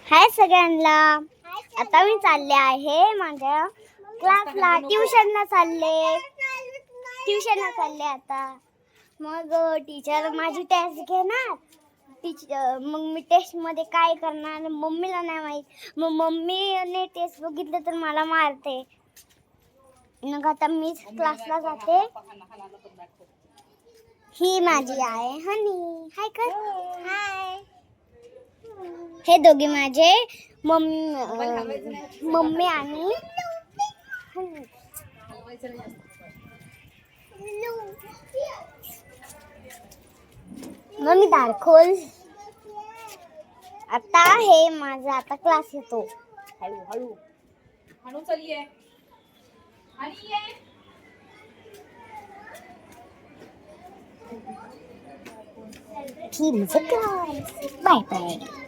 हाय सगळ्यांना. आता मी चालले आहे माझ्या क्लासला, ट्युशनला चालले आता. मग टीचर माझी टेस्ट घेणार. मग मी टेस्ट मध्ये काय करणार मम्मीला नाही माहित. मग मम्मीने टेस्ट बघितलं तर मला मारते. मग आता मी क्लासला जाते. ही माझी आहे हनी. हाय कर. हाय. हे दोघे माझे मम्मी आणि मम्मी दारखोल. आता हे माझा आता क्लास येतो. हळू हळू हळू चलिए. आणि ये क्लास. Bye bye.